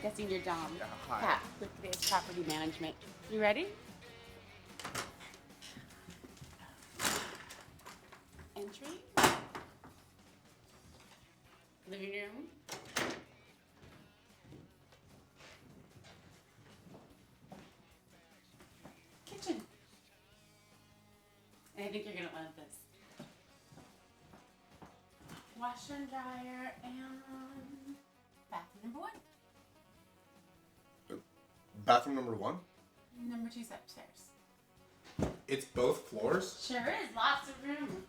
guessing you're Dom. Yeah, hi. Pat with this property management. You ready? Entry. Living room. Kitchen. And I think you're gonna love this. Washer and dryer and bathroom number 1. Bathroom number 1? Number 2's upstairs. It's both floors? Sure is. Lots of room.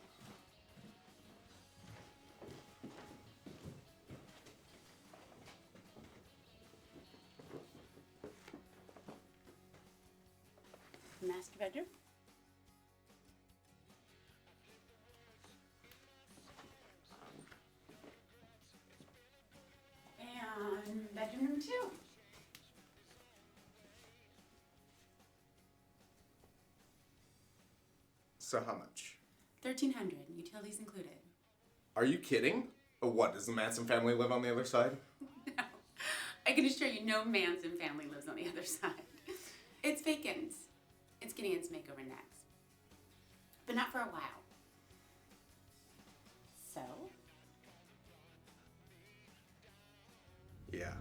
Master bedroom. And bedroom number 2. So how much? $1,300, utilities included. Are you kidding? What, does the Manson family live on the other side? No, I can assure you no Manson family lives on the other side. It's vacant. It's getting its makeover next. But not for a while. So? Yeah.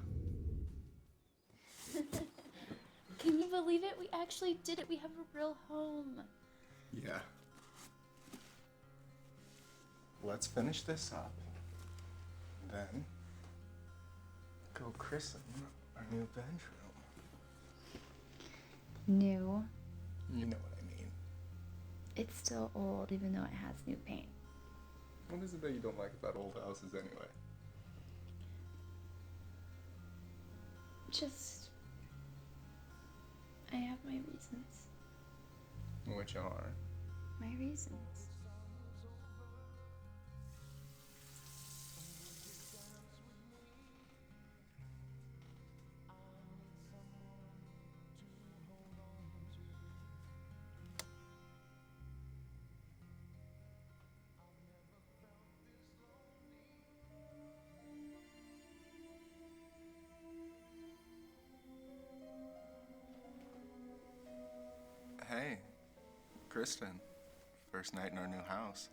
Can you believe it? We actually did it. We have a real home. Yeah. Let's finish this up. Then go christen our new bedroom. New. You know what I mean. It's still old, even though it has new paint. What is it that you don't like about old houses anyway? Just, I have my reasons. Which are? My reasons. Hey, Kristen. First night in our new house.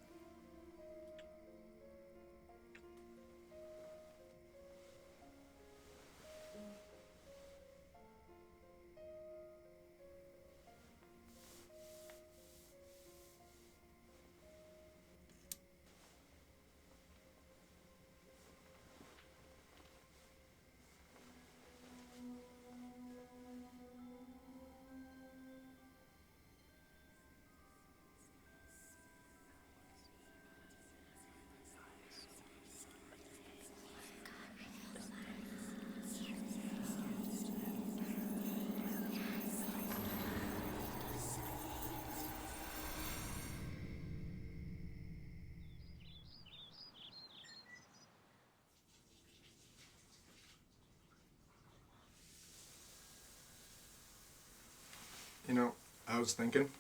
You know, I was thinking,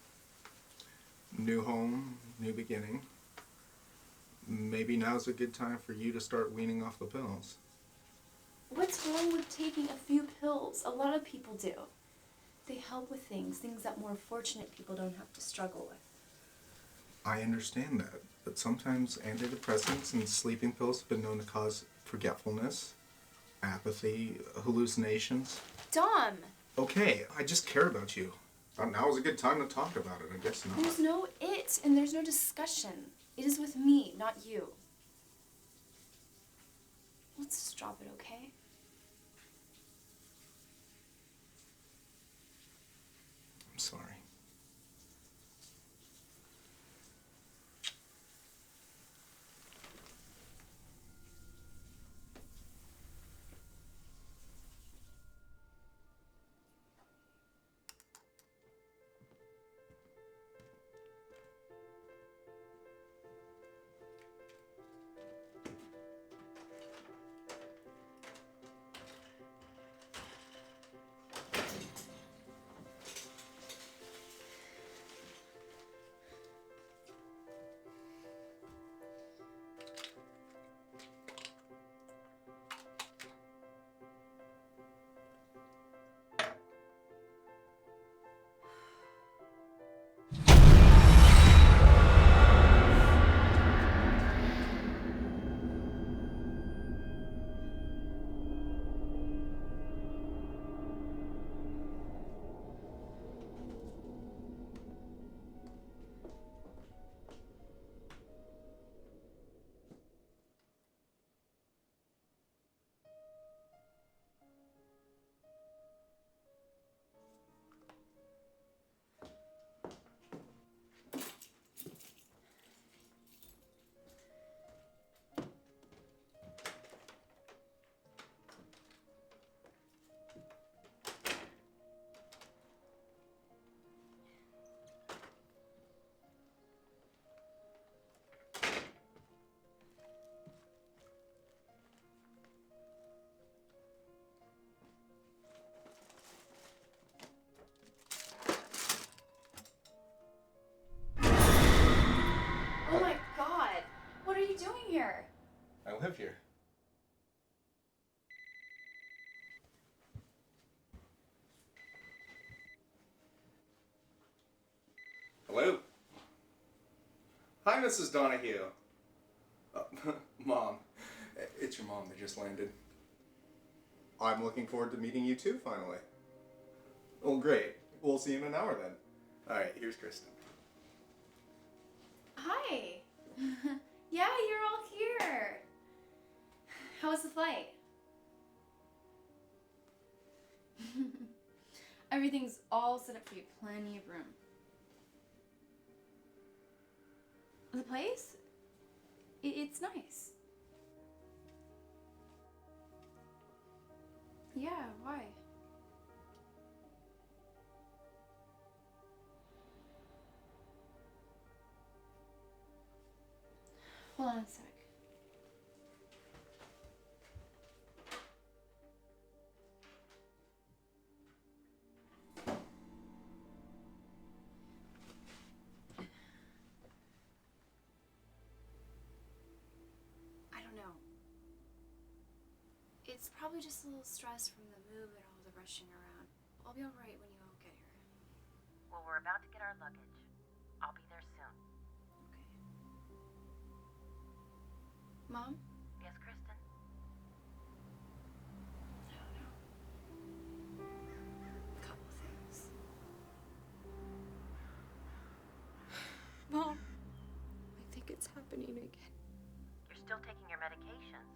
new home, new beginning. Maybe now's a good time for you to start weaning off the pills. What's wrong with taking a few pills? A lot of people do. They help with things that more fortunate people don't have to struggle with. I understand that, but sometimes antidepressants and sleeping pills have been known to cause forgetfulness, apathy, hallucinations. Dom! Okay, I just care about you. Now is a good time to talk about it, I guess not. There's no it, and there's no discussion. It is with me, not you. Let's just drop it, okay? I'm sorry. don't live here. Hello? Hi, Mrs. Donahue. Mom. It's your mom that just landed. I'm looking forward to meeting you too, finally. Oh, great. We'll see you in an hour then. Alright, here's Kristen. Hi. Yeah, you're all here. How was the flight? Everything's all set up for you. Plenty of room. The place? It's nice. Yeah, why? Hold on a sec. I don't know. It's probably just a little stress from the move and all the rushing around. I'll be alright when you all get here. Well, we're about to get our luggage. I'll be there soon. Okay. Mom? Yes, Kristen? I don't know. A couple of things. Mom, I think it's happening again. You're still taking your medications.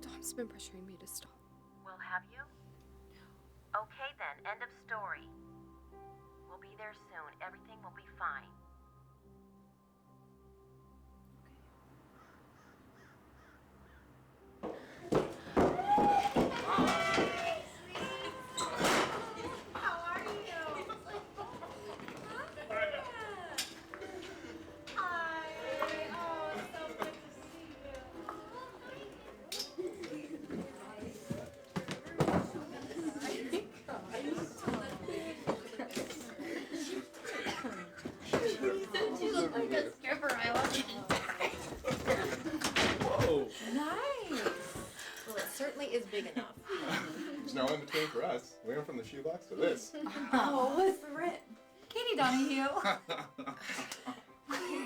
Dom's been pressuring me to stop. Well, have you? Okay then, end of story. We'll be there soon. Everything will be fine. Whoa! Nice. Well, it certainly is big enough. There's no in between for us. We went from the shoebox to this. Oh, what's the rent? Katie Donahue.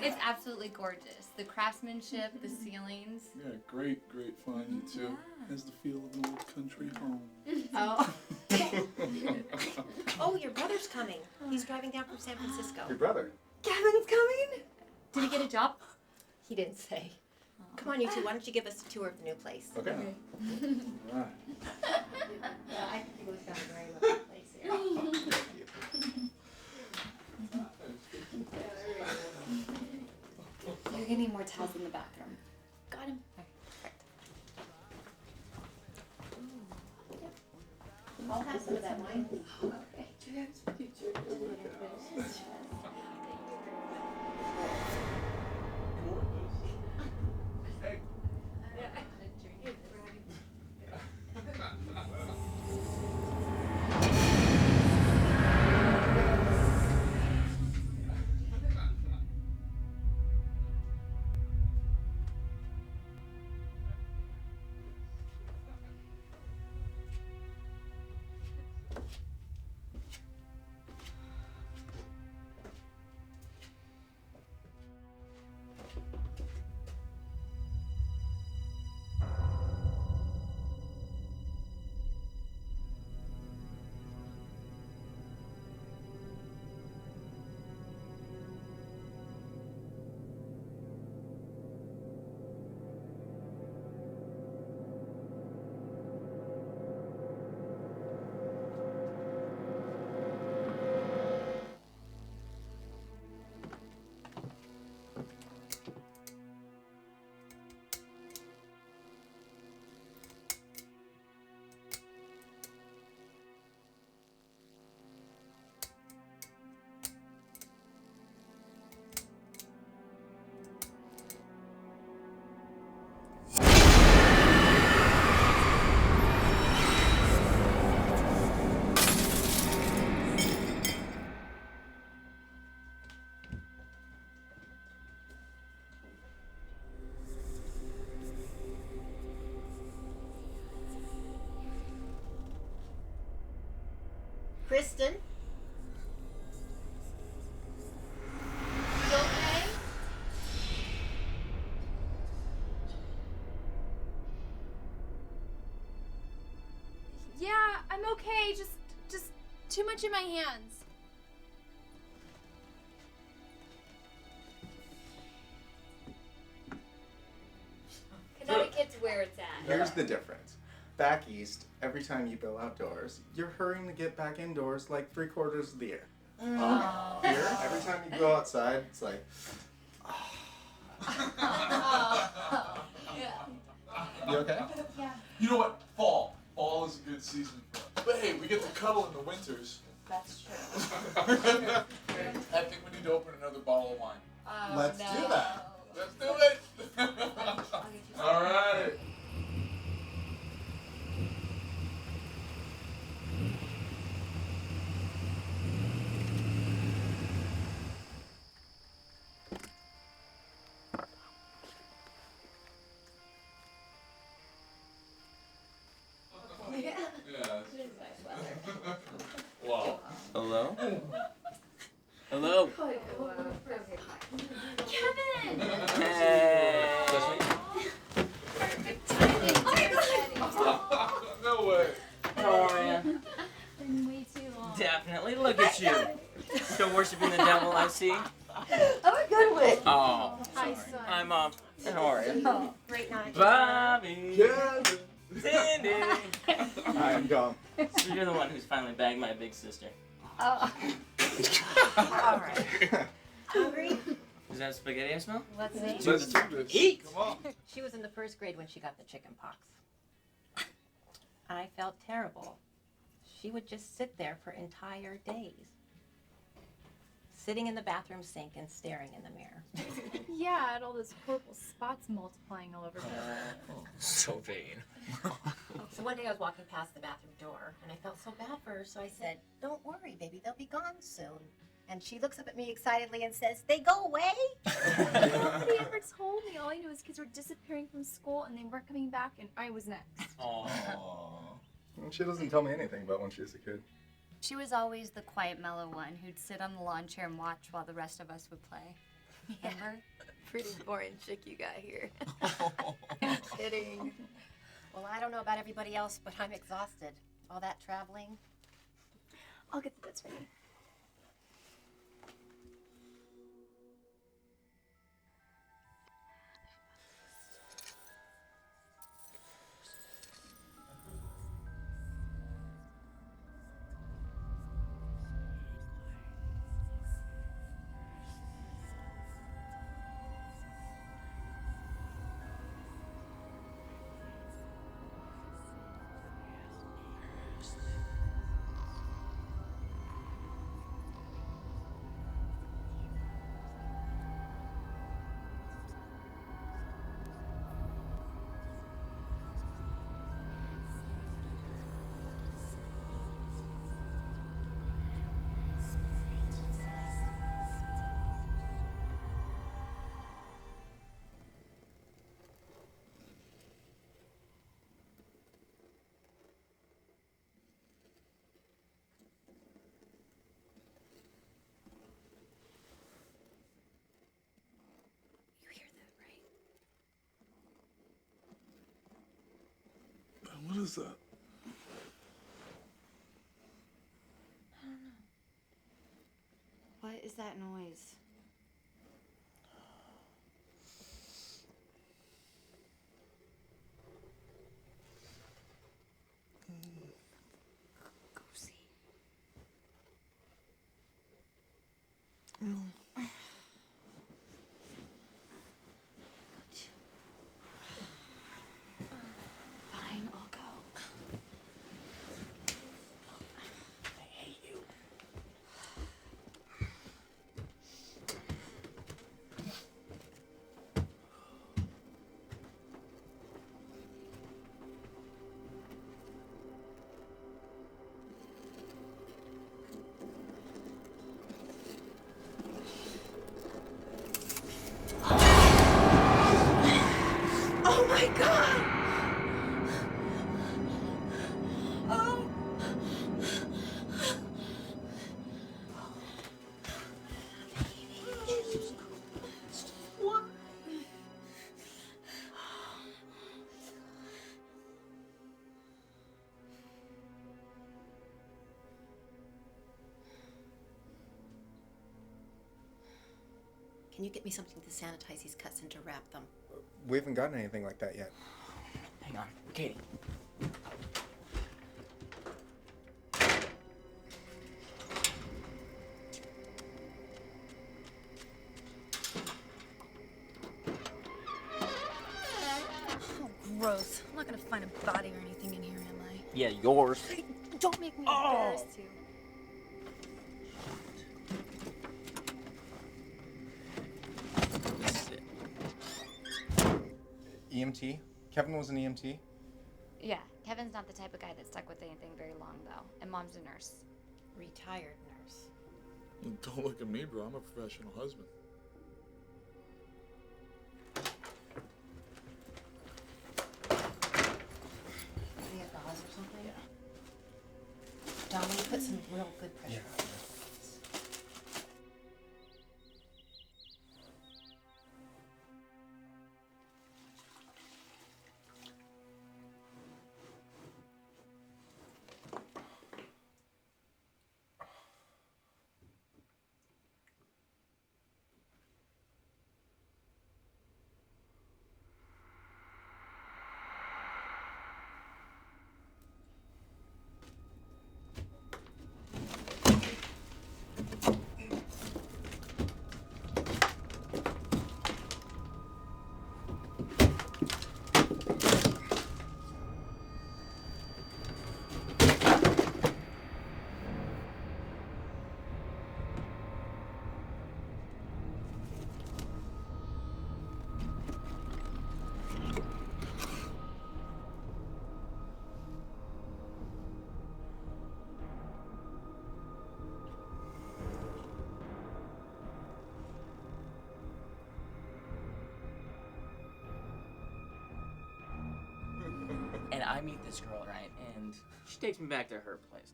It's absolutely gorgeous. The craftsmanship, the ceilings. Yeah, great find, you two. Has the feel of an old country home. Oh. Oh, your brother's coming. He's driving down from San Francisco. Your brother. Gavin's coming? Did he get a job? He didn't say. Come on, you two. Why don't you give us a tour of the new place? Okay. Right. Yeah, I think it was kind of very lovely place here. You're getting more towels in the bathroom. Got him. I'll have some of that wine. Okay. Hey. Kristen? You okay? Yeah, I'm okay. Just too much in my hands. Connecticut's where it's at. Here's the difference. Back east, every time you go outdoors, you're hurrying to get back indoors like 3/4 of the year. Here, every time you go outside, it's like, you okay? Yeah. You know what? Fall. Fall is a good season for us. But hey, we get to cuddle in the winters. That's true. I think we need to open another bottle of wine. Let's do that. Let's do it! All right. Yeah. Wow. Hello? Hello? Kevin! Hey! No way. How are ya? Been way too long. Definitely. Look at you. Still worshiping the devil, I see. Oh, a good one. Oh. Hi, son. I'm how are you? Oh, great night. Bobby. Kevin! Cindy. I'm gone. So you're the one who's finally bagged my big sister. Oh. All right. Hungry? Is that spaghetti I smell? Let's see. Let's do this. Eat. Come on. She was in the first grade when she got the chicken pox. I felt terrible. She would just sit there for entire days, sitting in the bathroom sink and staring in the mirror. Yeah, I had all those horrible spots multiplying all over her. So vain. So one day I was walking past the bathroom door, and I felt so bad for her, so I said, "Don't worry, baby, they'll be gone soon." And she looks up at me excitedly and says, "They go away?" Nobody ever told me. All I knew is kids were disappearing from school and they weren't coming back, and I was next. Aww. She doesn't tell me anything about when she was a kid. She was always the quiet, mellow one who'd sit on the lawn chair and watch while the rest of us would play. Remember? Pretty boring chick you got here. Kidding. Well, I don't know about everybody else, but I'm exhausted. All that traveling. I'll get the bits ready. What is that? What is that noise? Go see. Fine, I'll go. Can you get me something to sanitize these cuts and to wrap them? We haven't gotten anything like that yet. Hang on, Katie. Oh, gross. I'm not gonna find a body or anything in here, am I? Yeah, yours. Don't make me embarrassed you. This is it. EMT? Kevin was an EMT? Yeah, Kevin's not the type of guy that's stuck with anything very long, though. And Mom's a nurse. Retired nurse. Don't look at me, bro. I'm a professional husband. Do you have gauze or something? Yeah. Don, will you put some real good pressure on it? And I meet this girl, right? And she takes me back to her place.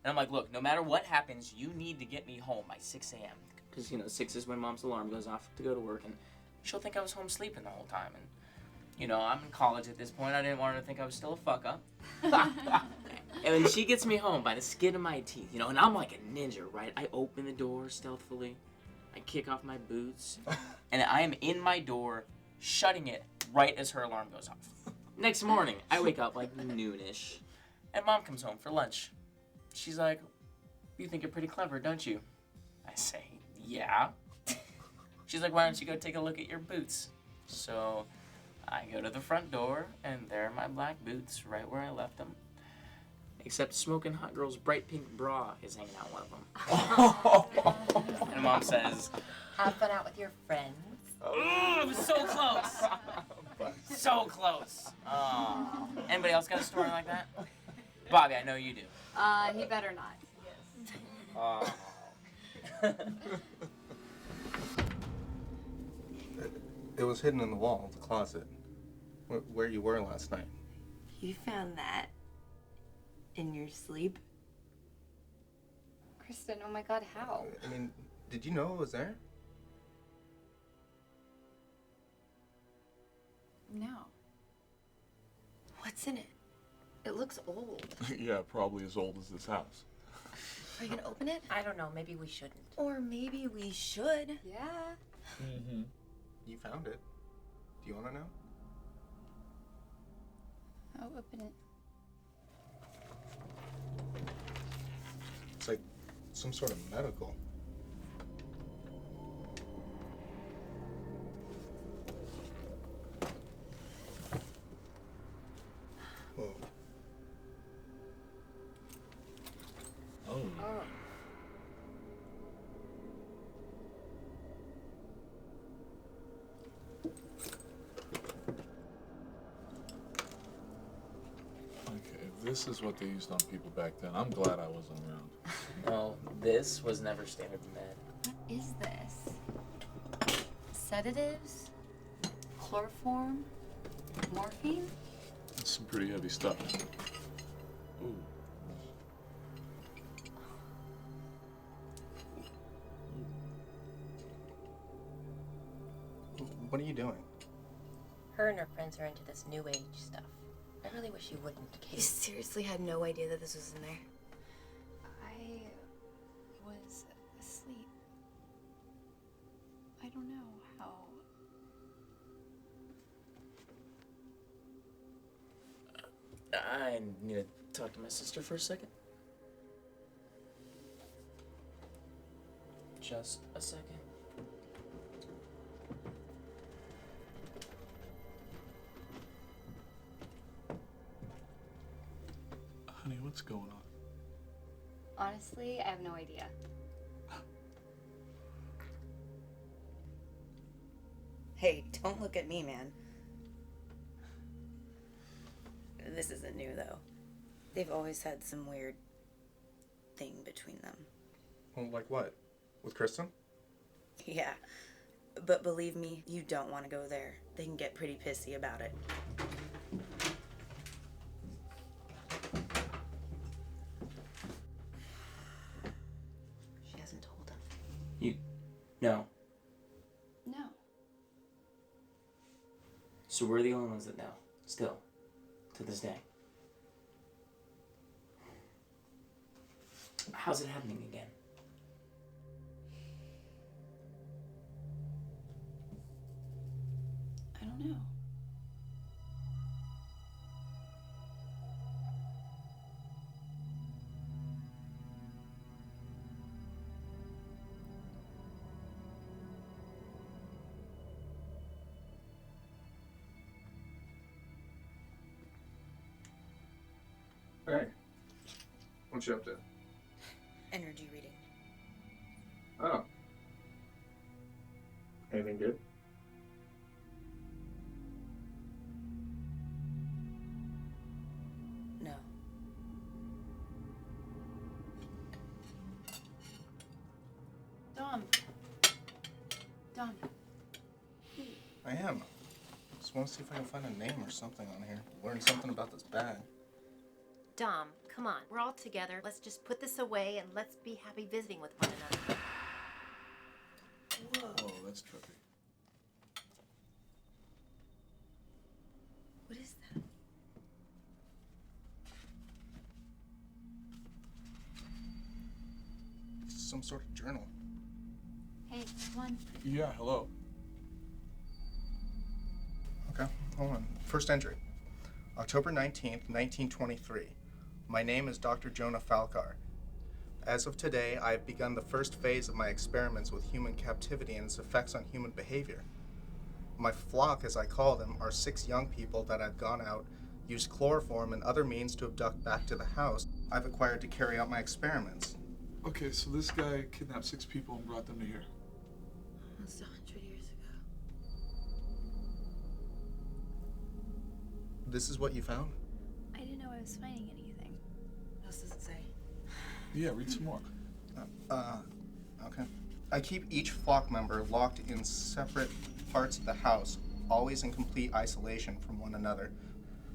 And I'm like, look, no matter what happens, you need to get me home by 6 a.m. Because, 6 is when Mom's alarm goes off to go to work. And she'll think I was home sleeping the whole time. And, I'm in college at this point. I didn't want her to think I was still a fuck-up. And when she gets me home by the skin of my teeth, and I'm like a ninja, right? I open the door stealthily. I kick off my boots. And I am in my door, shutting it right as her alarm goes off. Next morning, I wake up like noonish, and Mom comes home for lunch. She's like, you think you're pretty clever, don't you? I say, yeah. She's like, why don't you go take a look at your boots? So I go to the front door, and there are my black boots right where I left them. Except Smoking Hot Girl's bright pink bra is hanging out one of them. And Mom says, Have fun out with your friends. oh, it was so close. So close. Oh. Anybody else got a story like that? Bobby, I know you do. He better not. Oh. It was hidden in the wall of the closet, where you were last night. You found that in your sleep? Kristen, oh my god, how? I mean, did you know it was there? No. What's in it? It looks old. Yeah, probably as old as this house. Are you gonna open it? I don't know, maybe we shouldn't. Or maybe we should. Yeah. Mm-hmm. You found it. Do you want to know? I'll open it. It's like some sort of medical. Whoa. Oh. Okay, if this is what they used on people back then, I'm glad I wasn't around. Well, this was never standard med. What is this? Sedatives? Chloroform? Morphine? It's some pretty heavy stuff. Ooh. What are you doing? Her and her friends are into this new age stuff. I really wish you wouldn't, You Kate. seriously had no idea that this was in there? I was asleep. I don't know. I need to talk to my sister for a second. Just a second. Honey, what's going on? Honestly, I have no idea. Hey, don't look at me, man. This isn't new, though. They've always had some weird thing between them. Well, like what? With Kristen? Yeah. But believe me, you don't want to go there. They can get pretty pissy about it. She hasn't told him. No. No. So we're the only ones that know. Still. To this day. How's it happening again? I don't know. Hey. What you up to? Energy reading. Oh. Anything good? No. Dom. Dom. I am. Just want to see if I can find a name or something on here. Learn something about this bag. Dom, come on. We're all together. Let's just put this away and let's be happy visiting with one another. Whoa, that's trippy. What is that? It's some sort of journal. Hey, one. Yeah, hello. Okay, hold on. First entry. October 19th, 1923. My name is Dr. Jonah Falcar. As of today, I have begun the first phase of my experiments with human captivity and its effects on human behavior. My flock, as I call them, are 6 young people that I've gone out, used chloroform and other means to abduct back to the house I've acquired to carry out my experiments. Okay, so this guy kidnapped 6 people and brought them to here. Almost 100 years ago. This is what you found? I didn't know I was finding anything. What else does it say? Yeah, read some more. Okay. I keep each flock member locked in separate parts of the house, always in complete isolation from one another.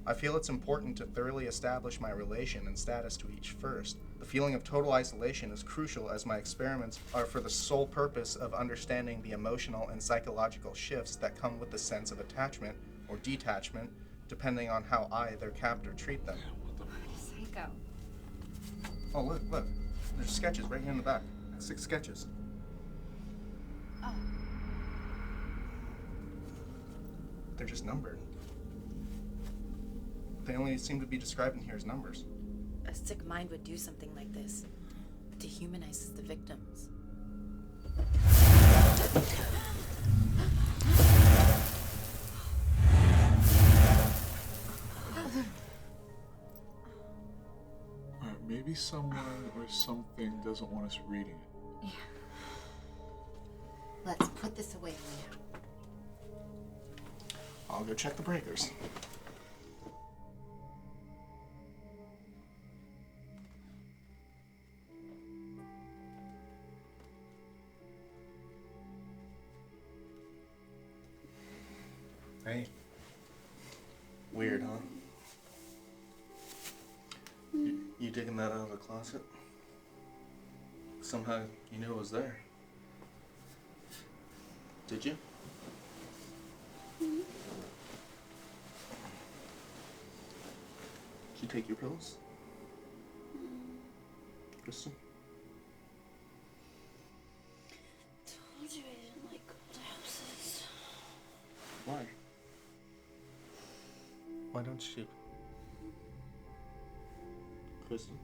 I feel it's important to thoroughly establish my relation and status to each first. The feeling of total isolation is crucial as my experiments are for the sole purpose of understanding the emotional and psychological shifts that come with the sense of attachment or detachment, depending on how I, their captor, treat them. Psycho. Oh, look. There's sketches right here in the back. 6 sketches. Oh. They're just numbered. They only seem to be described in here as numbers. A sick mind would do something like this. It dehumanizes the victims. Alright, maybe someone or something doesn't want us reading it. Yeah. Let's put this away for now. I'll go check the breakers. Hey. Weird, huh? You digging that out of the closet? Somehow you knew it was there. Did you? Did you take your pills? Kristen? Told you I didn't like old houses. Why? Why don't you Kristen?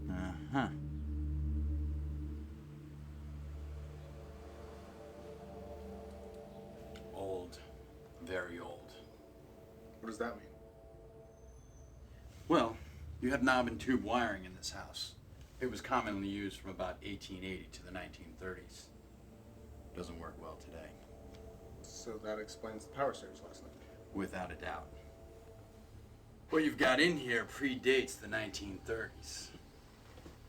Uh-huh. Old. Very old. What does that mean? Well, you have knob and tube wiring in this house. It was commonly used from about 1880 to the 1930s. Doesn't work well today. So that explains the power surge last night. Without a doubt. What you've got in here predates the 1930s.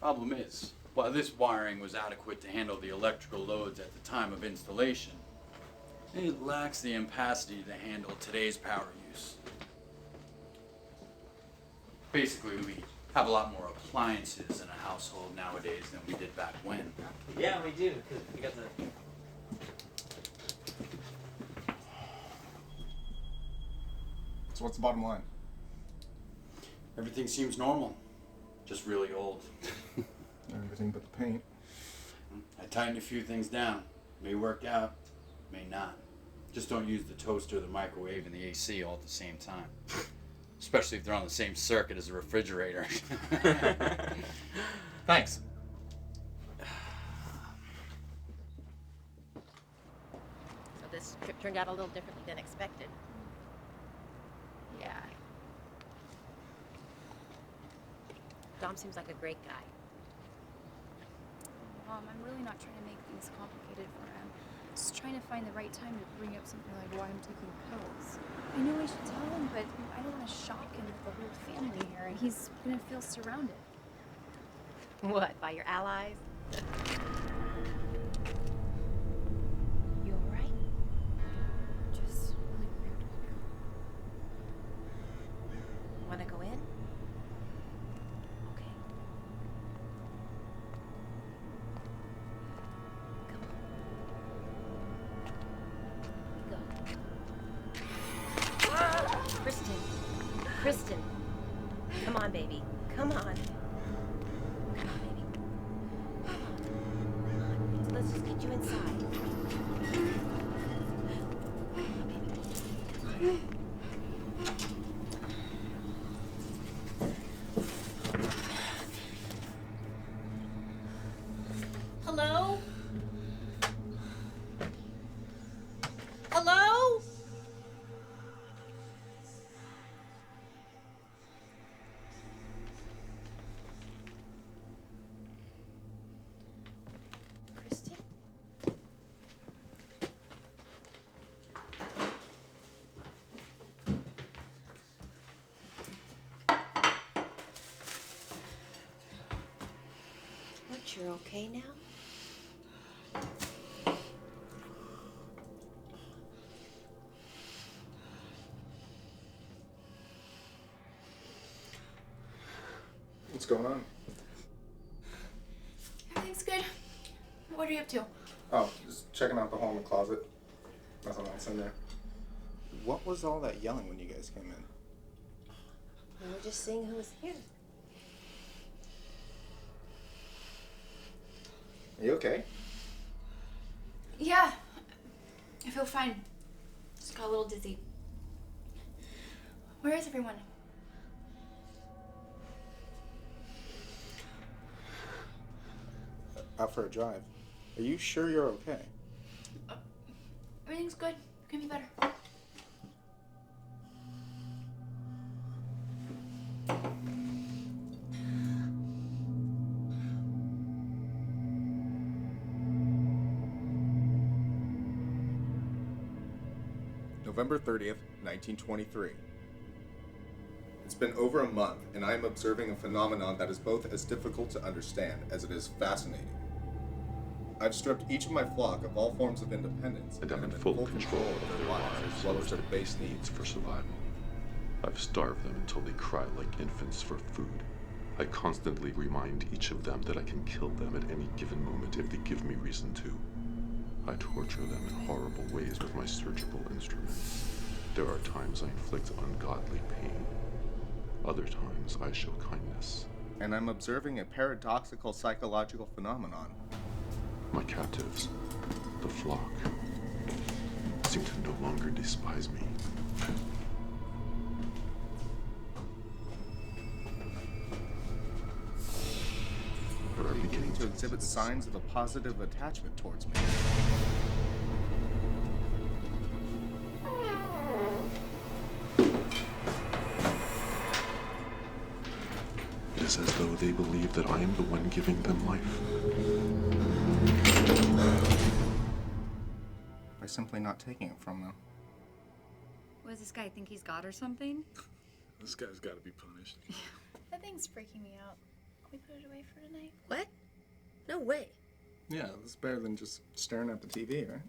Problem is, while this wiring was adequate to handle the electrical loads at the time of installation, it lacks the capacity to handle today's power use. Basically, we have a lot more appliances in a household nowadays than we did back when. Yeah, we do, because we got the... So what's the bottom line? Everything seems normal, just really old. Everything but the paint. I tightened a few things down. May work out, may not. Just don't use the toaster, the microwave, and the AC all at the same time. Especially if they're on the same circuit as the refrigerator. Thanks. So this trip turned out a little differently than expected. Yeah. Dom seems like a great guy. Mom, I'm really not trying to make things complicated for him. Just trying to find the right time to bring up something like why I'm taking pills. I know I should tell him, but I don't want to shock him with the whole family here, and he's gonna feel surrounded. What, by your allies? You all right? Just really weird. Want to go in? Okay. Come on. We go. Kristen. Come on, baby. Come on. Come on, baby. Come on. Let's just get you inside. Come on, baby. Come on. Hello? Hello? Kristin? What, you're okay now? What's going on? Everything's good. What are you up to? Oh, just checking out the hole in the closet. Nothing else in there. What was all that yelling when you guys came in? We were just seeing who was here. Are you okay? Yeah, I feel fine. Just got a little dizzy. Where is everyone? Out for a drive. Are you sure you're okay? Everything's good. Can be better. November 30th, 1923. It's been over a month, and I am observing a phenomenon that is both as difficult to understand as it is fascinating. I've stripped each of my flock of all forms of independence and I'm in full control of their lives as well as their base needs for survival. I've starved them until they cry like infants for food. I constantly remind each of them that I can kill them at any given moment if they give me reason to. I torture them in horrible ways with my surgical instruments. There are times I inflict ungodly pain. Other times I show kindness. and I'm observing a paradoxical psychological phenomenon. My captives, the flock, seem to no longer despise me. But are beginning To exhibit signs of a positive attachment towards me. It is as though they believe that I am the one giving them life. By simply not taking it from them. What does this guy think he's God or something? This guy's got to be punished. That thing's freaking me out. Can we put it away for tonight? What? No way. Yeah, it's better than just staring at the TV, right?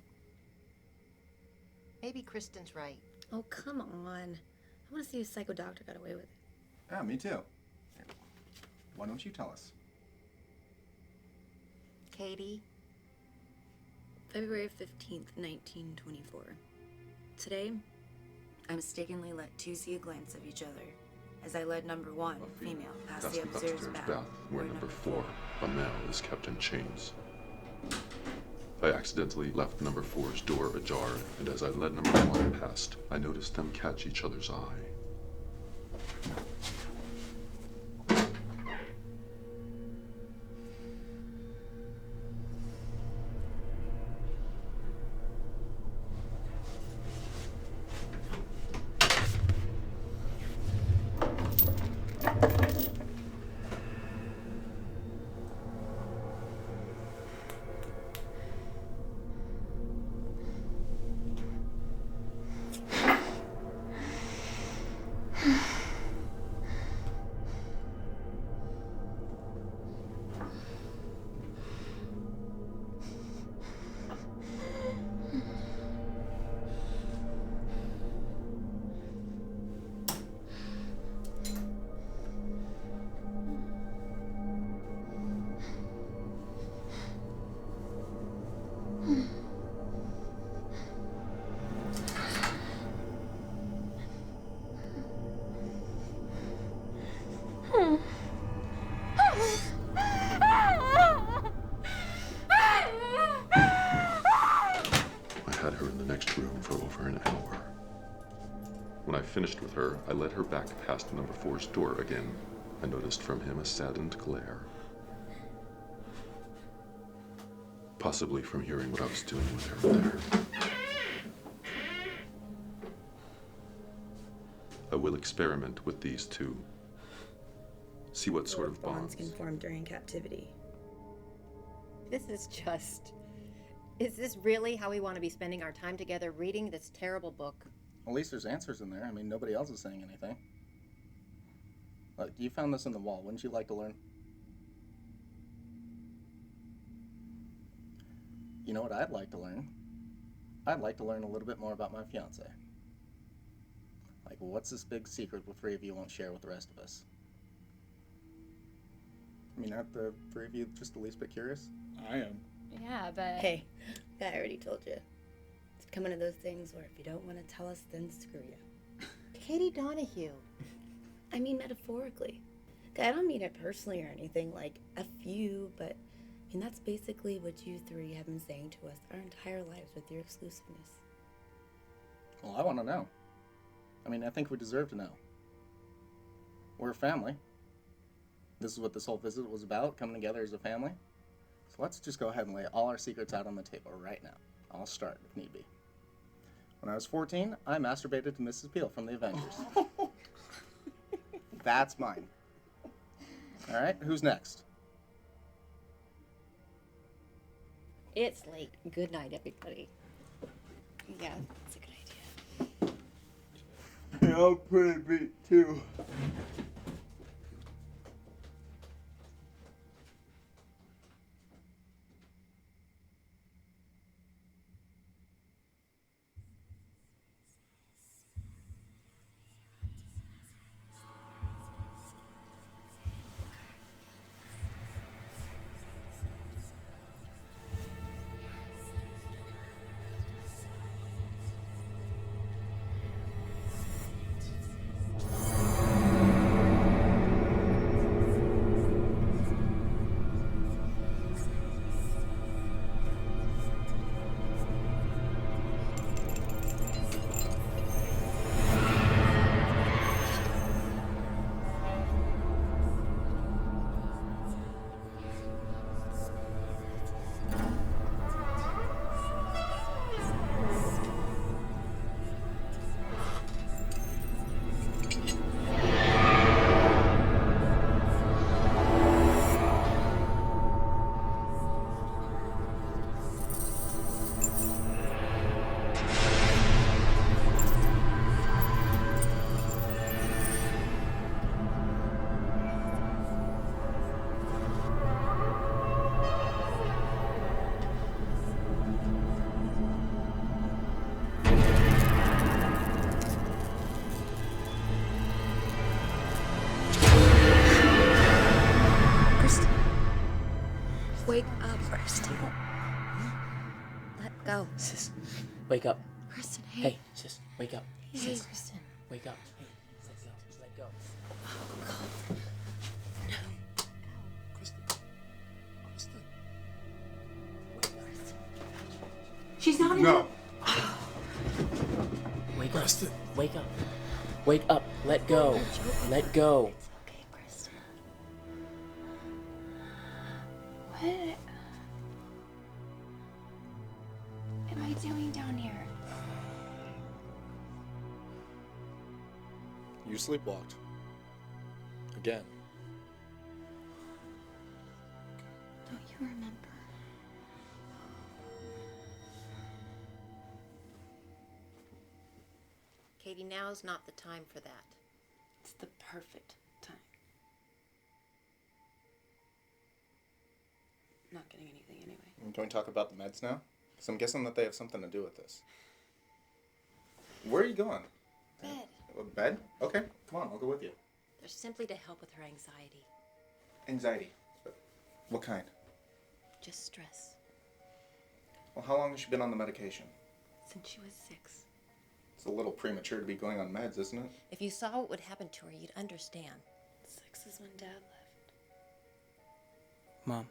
Maybe Kristen's right. Oh, come on. I want to see if Psycho Doctor got away with it. Yeah, me too. Here, why don't you tell us? Katie? February 15th, 1924. Today, I mistakenly let two see a glance of each other as I led number one, female, past That's the the upstairs upstairs bath, bath, where number 4, a male, is kept in chains. I accidentally left number 4's door ajar, and as I led number 1 past, I noticed them catch each other's eye. I had her in the next room for over an hour. When I finished with her, I led her back past number 4's door again. I noticed from him a saddened glare. Possibly from hearing what I was doing with her there. I will experiment with these two. See what sort of bonds can form during captivity. This is just... Is this really how we want to be spending our time together reading this terrible book? At least there's answers in there. I mean, nobody else is saying anything. Look, you found this in the wall. Wouldn't you like to learn? You know what I'd like to learn? I'd like to learn a little bit more about my fiance. Like, what's this big secret the three of you won't share with the rest of us? I mean, aren't the three of you just the least bit curious? I am. Yeah, but... Hey, I already told you. It's coming to those things where if you don't want to tell us, then screw you. Katie Donahue. I mean metaphorically. I don't mean it personally or anything, like F you, but I mean that's basically what you three have been saying to us our entire lives with your exclusiveness. Well, I want to know. I mean, I think we deserve to know. We're a family. This is what this whole visit was about, coming together as a family. So let's just go ahead and lay all our secrets out on the table right now. I'll start if need be. When I was 14, I masturbated to Mrs. Peel from the Avengers. That's mine. All right, who's next? It's late. Good night, everybody. Yeah, that's a good idea. Yeah, I'll pretty beat too. Go. Sis, wake up. Kristen, hey. Hey, sis, wake up. Hey, Sis, Kristen. wake up. Hey, let go. She's not in No. Wake up. Wake up. Wake up. Let go. Let go. It's okay, Kristen. What am I doing down here? You sleepwalked. Again. Don't you remember? Katie, now's not the time for that. It's the perfect time. I'm not getting anything anyway. Can we talk about the meds now? Because I'm guessing that they have something to do with this. Where are you going? Bed. Bed? Okay, come on, I'll go with you. They're simply to help with her anxiety. Anxiety. What kind? Just stress. Well, how long has she been on the medication? Since she was 6. It's a little premature to be going on meds, isn't it? If you saw what would happen to her, you'd understand. 6 is when Dad left. Mom.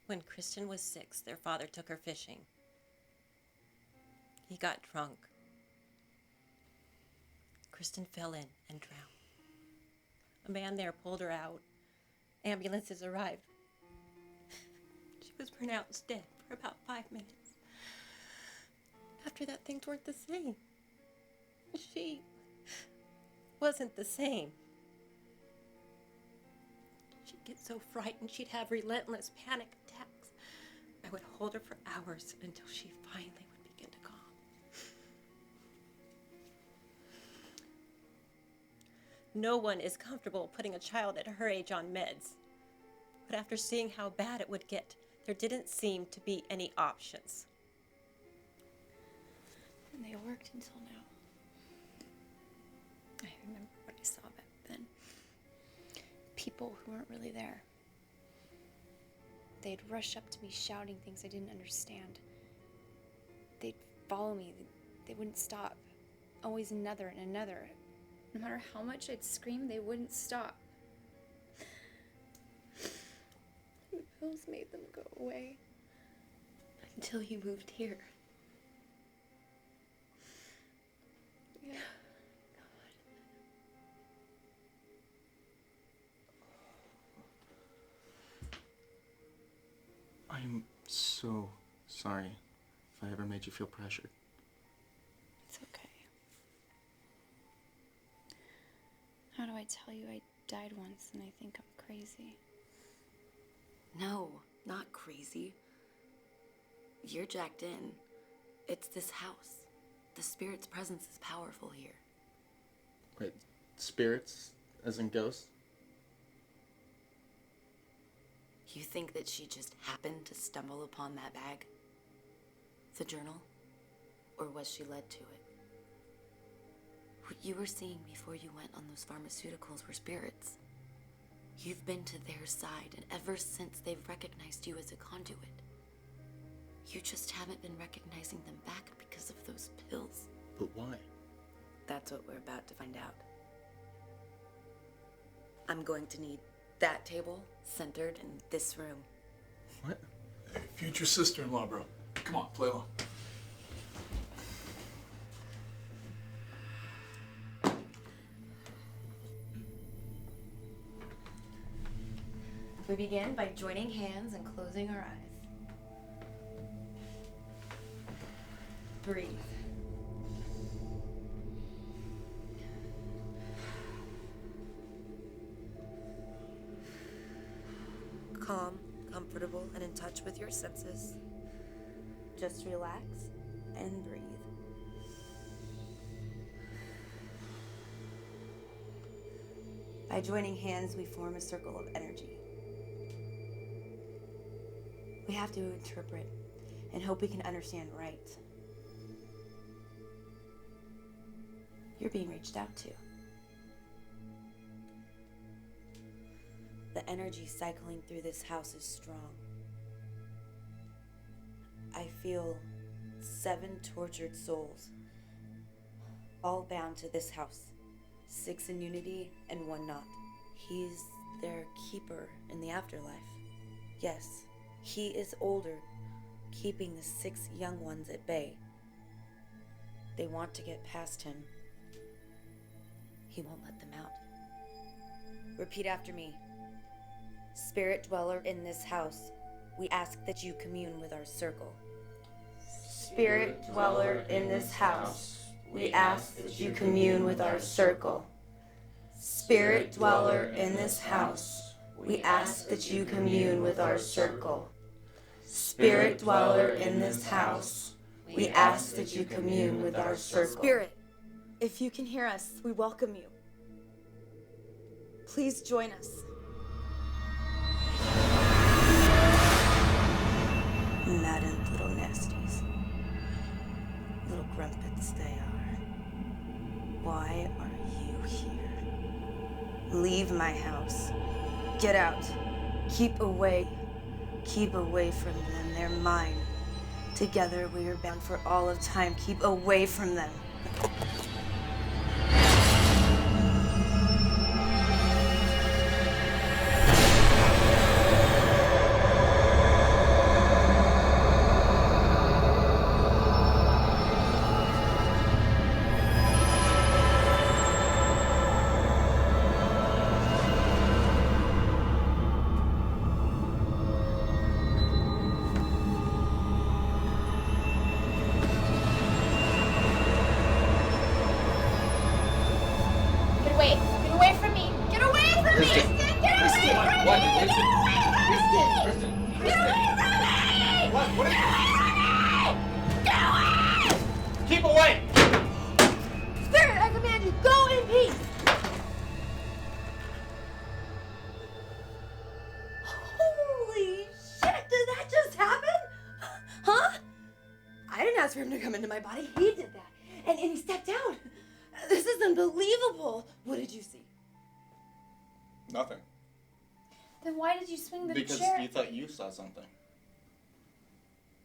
When Kristen was 6, their father took her fishing. He got drunk. Kristen fell in and drowned. A man there pulled her out. Ambulances arrived. She was pronounced dead for about 5 minutes. After that, things weren't the same. She wasn't the same. She'd get so frightened, she'd have relentless panic attacks. I would hold her for hours until she finally would begin to calm. No one is comfortable putting a child at her age on meds. But after seeing how bad it would get, there didn't seem to be any options. And they worked until now. I remember what I saw back then. People who weren't really there. They'd rush up to me shouting things I didn't understand. They'd follow me. They wouldn't stop. Always another and another. No matter how much I'd scream, they wouldn't stop. The pills made them go away. Until you moved here. Yeah. I'm so sorry if I ever made you feel pressured. It's okay. How do I tell you I died once and I think I'm crazy? No, not crazy. You're jacked in. It's this house. The spirit's presence is powerful here. Wait, spirits as in ghosts? You think that she just happened to stumble upon that bag? The journal? Or was she led to it? What you were seeing before you went on those pharmaceuticals were spirits. You've been to their side, and ever since they've recognized you as a conduit. You just haven't been recognizing them back because of those pills. But why? That's what we're about to find out. I'm going to need that table centered in this room. What? Hey, future sister-in-law, bro. Come on, play along. We begin by joining hands and closing our eyes. Breathe. Calm, comfortable, and in touch with your senses. Just relax and breathe. By joining hands, we form a circle of energy. We have to interpret and hope we can understand right. You're being reached out to. The energy cycling through this house is strong. I feel 7 tortured souls, all bound to this house. 6 in unity and 1 not. He's their keeper in the afterlife. Yes, he is older, keeping the 6 young ones at bay. They want to get past him. He won't let them out. Repeat after me. Spirit dweller in this house, we ask that you commune with our circle. Spirit dweller in this house, we ask that you commune with our circle. Spirit dweller in this house, we ask that you commune with our circle. Spirit dweller in this house, we ask that you commune with our circle. Spirit, if you can hear us, we welcome you. Please join us. Maddened little nasties. Little grumpets they are. Why are you here? Leave my house. Get out. Keep away. Keep away from them. They're mine. Together we are bound for all of time. Keep away from them. For him to come into my body. He did that. And he stepped out. This is unbelievable. What did you see? Nothing. Then why did you swing the Because chair? you thought you saw something.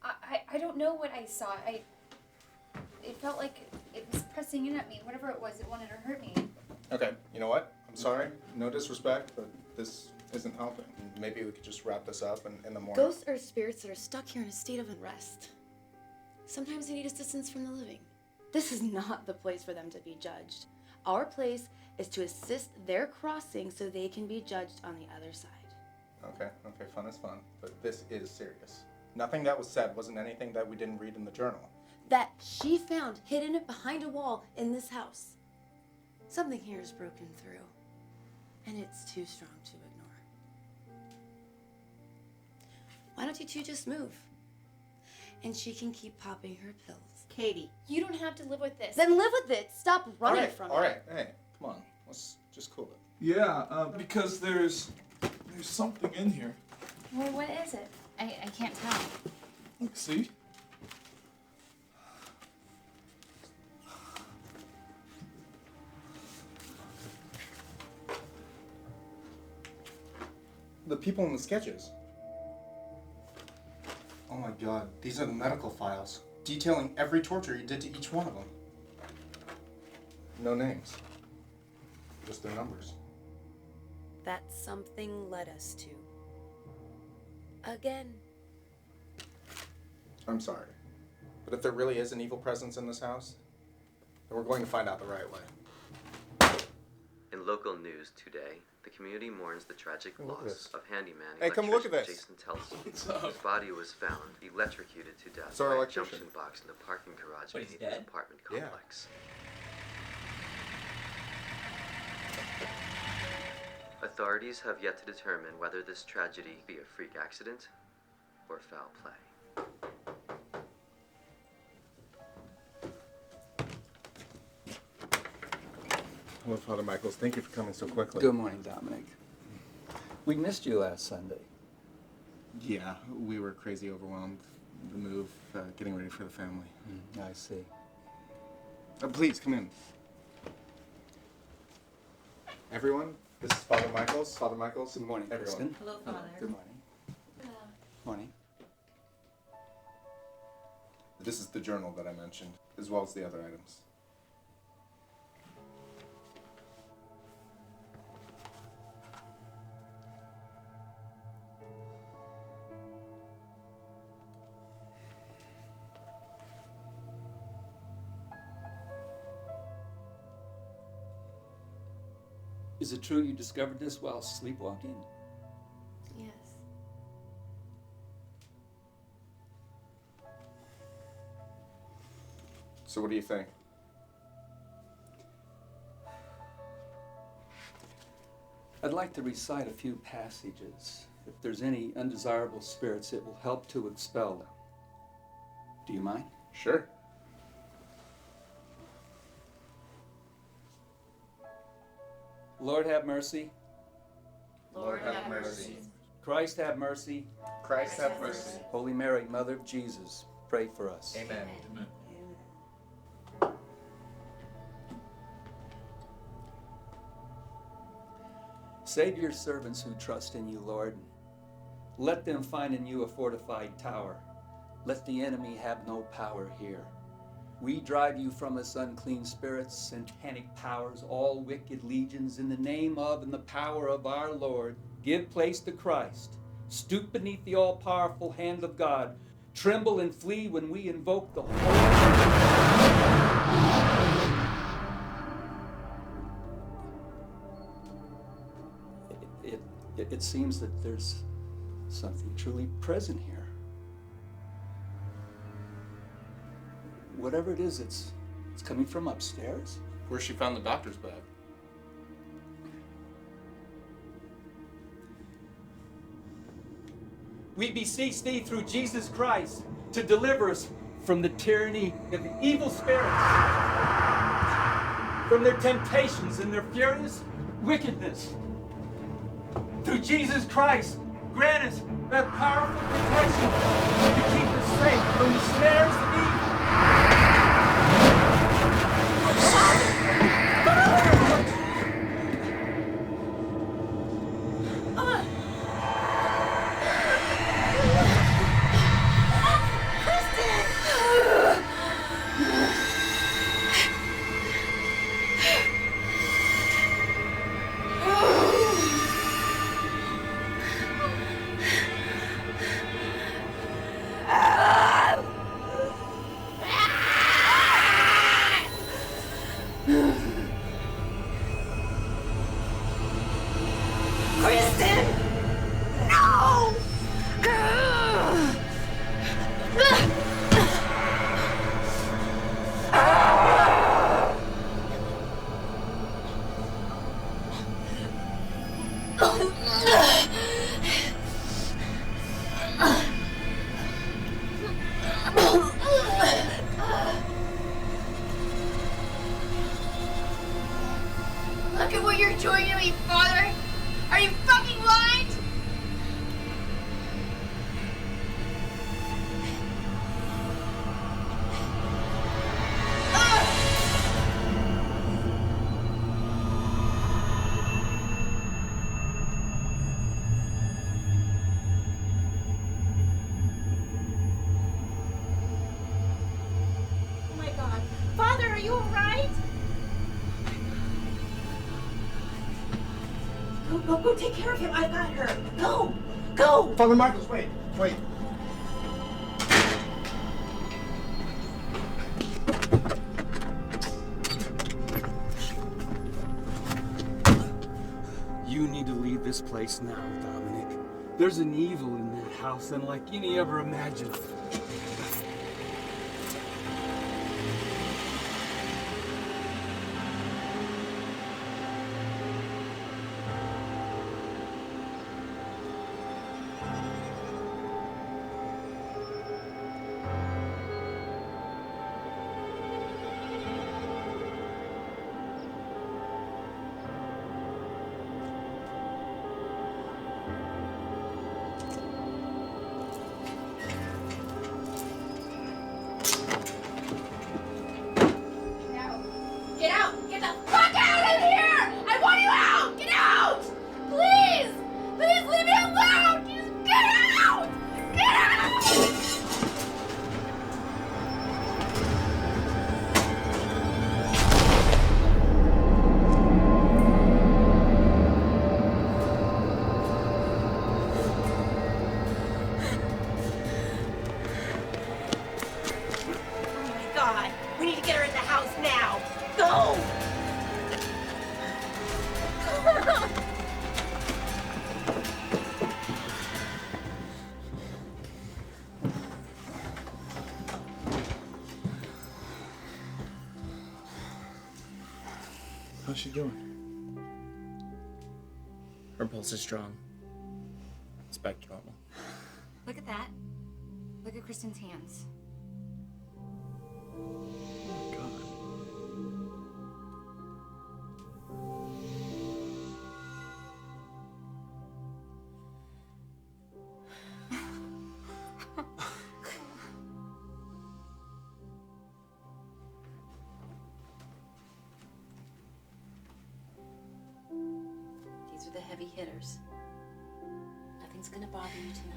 I don't know what I saw. It felt like it was pressing in at me. Whatever it was, it wanted to hurt me. Okay, you know what? I'm sorry. No disrespect, but this isn't helping. Maybe we could just wrap this up in the morning. Ghosts are spirits that are stuck here in a state of unrest. Sometimes they need assistance from the living. This is not the place for them to be judged. Our place is to assist their crossing so they can be judged on the other side. Okay, fun is fun, but this is serious. Nothing that was said wasn't anything that we didn't read in the journal. That she found hidden behind a wall in this house. Something here is broken through, and it's too strong to ignore. Why don't you two just move? And she can keep popping her pills. Katie, you don't have to live with this. Then live with it. Stop running from it. All right, hey, come on. Let's just cool it. Yeah, because there's something in here. Well, what is it? I can't tell. Look, see? The people in the sketches. Oh my god, these are the medical files, detailing every torture you did to each one of them. No names, just their numbers. That something led us to. Again. I'm sorry, but if there really is an evil presence in this house, then we're going to find out the right way. In local news today, the community mourns the tragic loss of handyman Hey, come look at this. Jason Telson, whose body was found electrocuted to death It's our by a electrician. junction box in the parking garage What, he's beneath his dead? apartment Yeah. complex. Authorities have yet to determine whether this tragedy be a freak accident or foul play. Hello, Father Michaels. Thank you for coming so quickly. Good morning, Dominic. We missed you last Sunday. Yeah, we were crazy overwhelmed. The move, getting ready for the family. I see. Please, come in. Everyone, This is Father Michaels. Father Michaels. Good morning, everyone. Kristen. Hello, Father. Good morning. Morning. This is the journal that I mentioned, as well as the other items. Is it true you discovered this while sleepwalking? Yes. So what do you think? I'd like to recite a few passages. If there's any undesirable spirits, it will help to expel them. Do you mind? Sure. Lord have mercy. Lord have mercy. Christ have mercy. Christ have mercy. Holy Mary, Mother of Jesus, pray for us. Amen. Amen. Save your servants who trust in you, Lord. Let them find in you a fortified tower. Let the enemy have no power here. We drive you from us, unclean spirits, satanic powers, all wicked legions, in the name of and the power of our Lord. Give place to Christ. Stoop beneath the all-powerful hand of God. Tremble and flee when we invoke the It seems that there's something truly present here. Whatever it is, it's coming from upstairs. Where she found the doctor's bag. We beseech thee through Jesus Christ to deliver us from the tyranny of the evil spirits, from their temptations and their furious wickedness. Through Jesus Christ, grant us that powerful protection to keep us safe from the snares of evil. Kristen! No! Look at what you're doing to me, Father! Are you fucking blind? Oh my God. Father, are you alright? Go take care of him. I've got her. Go! Father Michaels, wait. You need to leave this place now, Dominic. There's an evil in that house unlike any ever imagined. house now! Go! How's she doing? Her pulse is strong. It's back to normal. Look at that. Look at Kristen's hands. Oh, God. These are the heavy hitters. Nothing's gonna bother you tonight.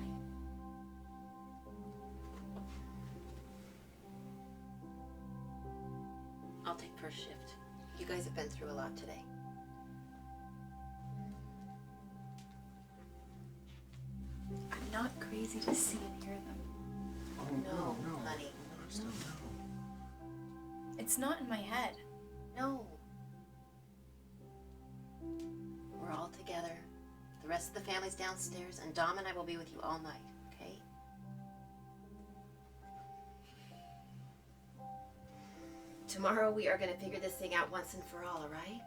I'll take first shift. You guys have been through a lot today. I'm not crazy to see and hear them. Oh, no, honey. No. It's not in my head. No. We're all together. The rest of the family's downstairs, and Dom and I will be with you all night, okay? Tomorrow we are gonna figure this thing out once and for all, all right?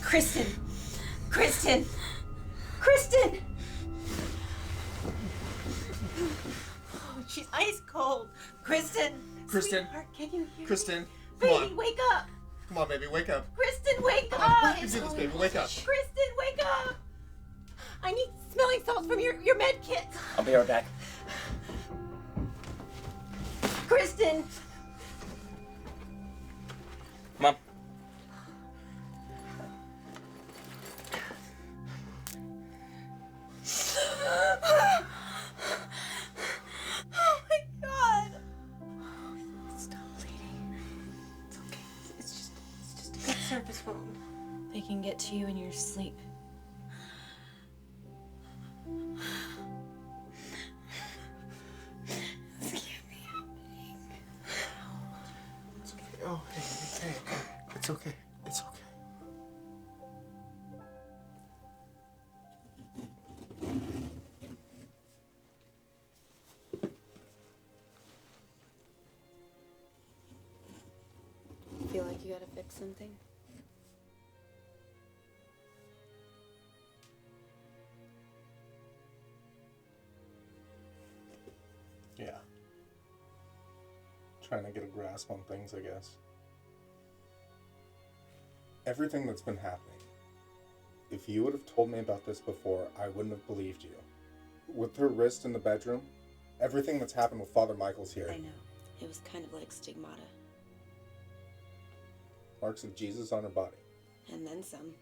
Kristen! Kristen! Kristen! Oh, she's ice cold. Kristen! Kristen! Sweetheart, can you hear Kristen! me? Come Baby, on! wake up! Come on, baby, wake up! Kristen, wake Come up! on, you can do this, baby, wake up! Kristen, wake up! I need smelling salts from your med kit. I'll be right back. Kristen! Come on. Oh my God! Stop bleeding. It's okay. It's just a good surface wound. They can get to you in your sleep. It's okay. Oh, hey. It's okay. It's okay. Feel like you gotta fix something? Yeah. Trying to get a grasp on things, I guess. Everything that's been happening. If you would have told me about this before, I wouldn't have believed you. With her wrist in the bedroom, everything that's happened with Father Michael's here. I know. It was kind of like stigmata. Marks of Jesus on her body. And then some.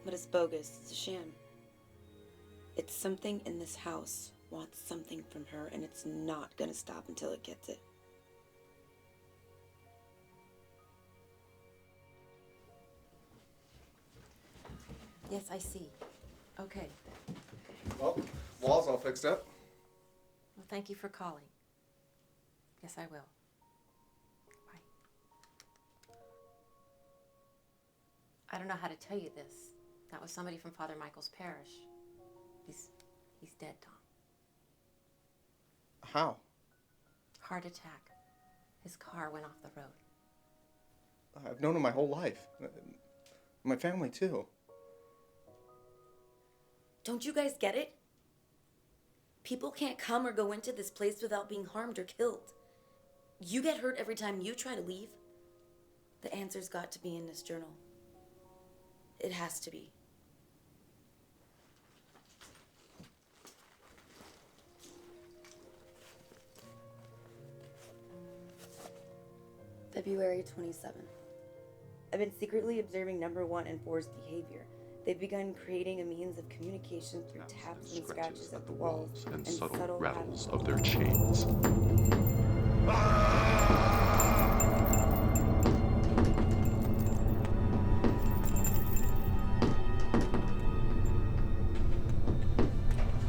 But it's bogus. It's a sham. It's something in this house wants something from her, and it's not gonna stop until it gets it. Yes, I see. Okay. Well, wall's all fixed up. Well, thank you for calling. Yes, I will. Bye. I don't know how to tell you this. That was somebody from Father Michael's parish. He's dead, Tom. How? Heart attack. His car went off the road. I've known him my whole life. My family, too. Don't you guys get it? People can't come or go into this place without being harmed or killed. You get hurt every time you try to leave. The answer's got to be in this journal. It has to be. February 27th. I've been secretly observing number 1 and 4's behavior. They've begun creating a means of communication through taps and scratches at the walls and subtle rattles of their chains.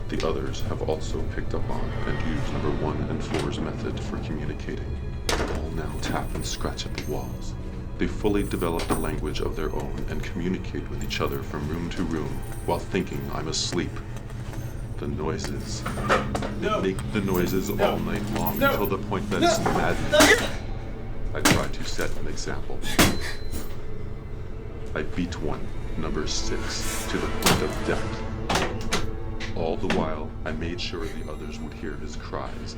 The others have also picked up on and used number 1 and 4's method for communicating. All now tap and scratch at the walls. They fully developed a language of their own and communicate with each other from room to room while thinking I'm asleep. The noises. They make the noises all night long until the point that it's madness. I try to set an example. I beat one, number 6, to the point of death. All the while, I made sure the others would hear his cries.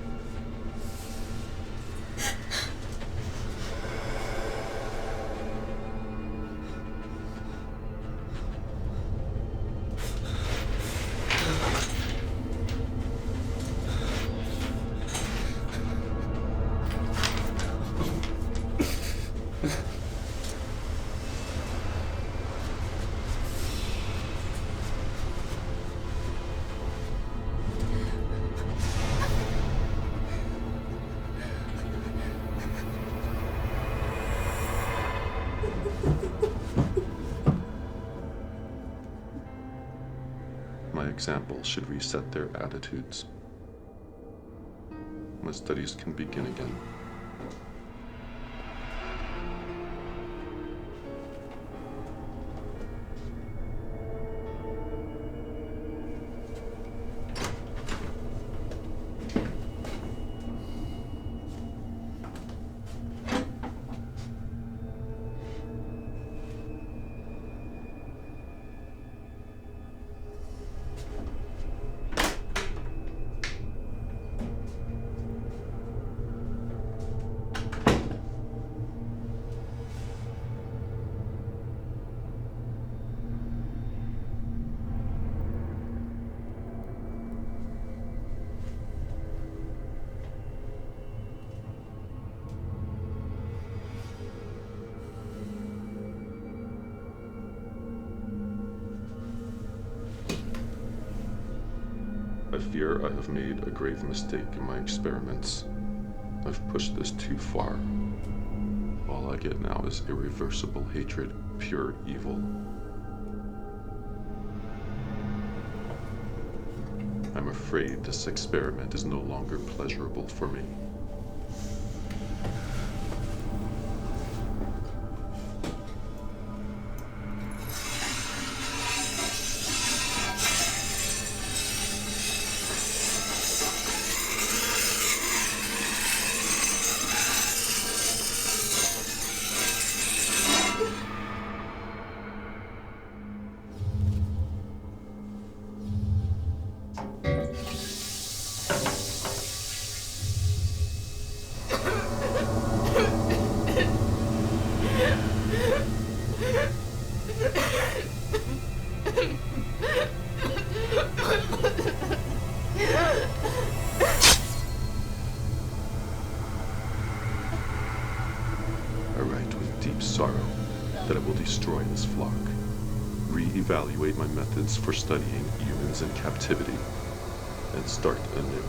My example should reset their attitudes. My studies can begin again. I fear I have made a grave mistake in my experiments. I've pushed this too far. All I get now is irreversible hatred, pure evil. I'm afraid this experiment is no longer pleasurable for me. That I will destroy this flock, re-evaluate my methods for studying humans in captivity, and start anew.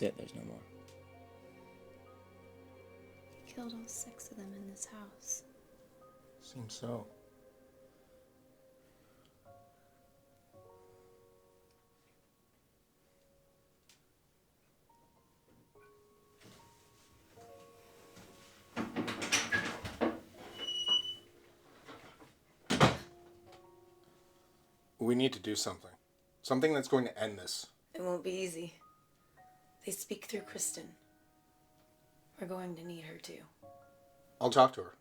That's it. There's no more. Killed all 6 of them in this house. Seems so. We need to do something. Something that's going to end this. It won't be easy. They speak through Kristen. We're going to need her too. I'll talk to her.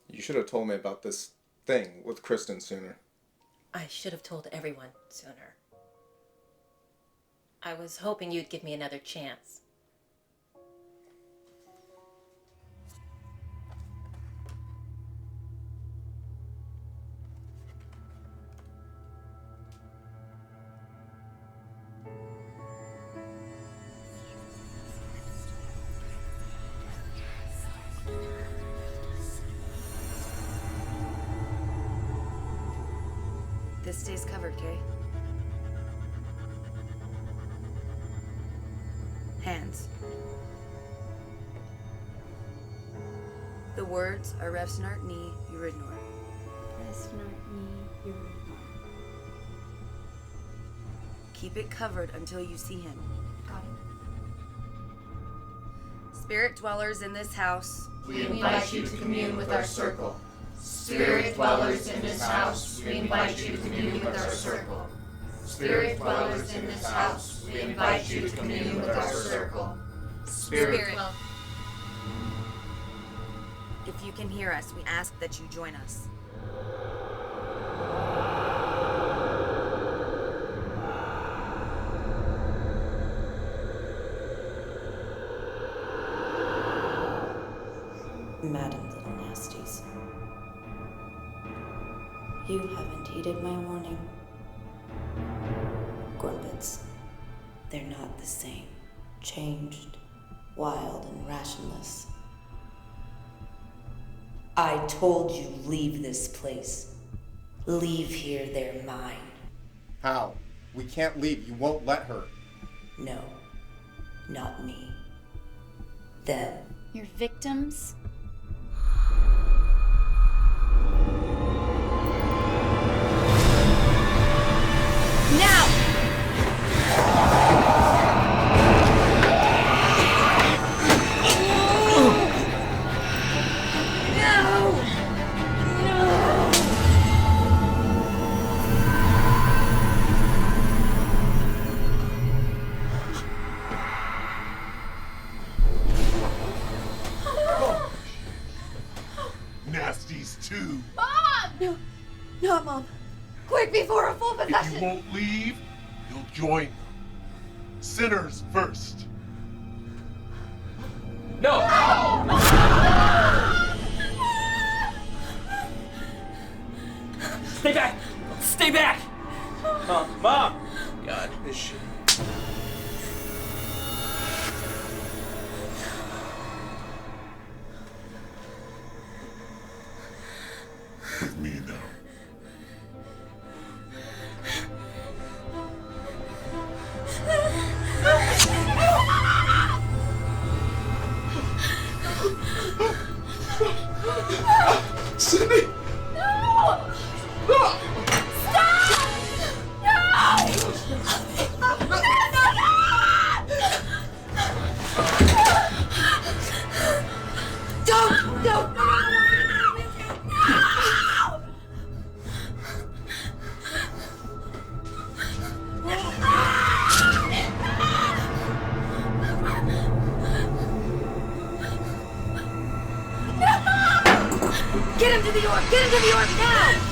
You should have told me about this thing with Kristen sooner. I should have told everyone sooner. I was hoping you'd give me another chance. This stays covered, Kay? Hands. The words are Revsnart ni Uridnor. Revsnart ni Uridnor. Keep it covered until you see him. Got it. Spirit dwellers in this house, we invite you to commune with our circle. Spirit dwellers in this house, we invite you to commune with our circle. Spirit dwellers in this house, we invite you to commune with our circle. Spirit. If you can hear us, we ask that you join us. Madam Little Nasties, you haven't heeded my warning. Gorbits, they're not the same. Changed, wild and rationless. I told you, leave this place. Leave here, they're mine. How? We can't leave. You won't let her. No, not me. Them. Your victims? Now! Nasties too. Mom! No, not Mom. Quick, before a full possession. If you won't leave, you'll join them. Sinners first. No! Stay back! Stay back! Mom! Mom! God. Is she? With me now. Cindy! No! No! Stop! No! Don't! Get him to the orb! Get him to the orb now!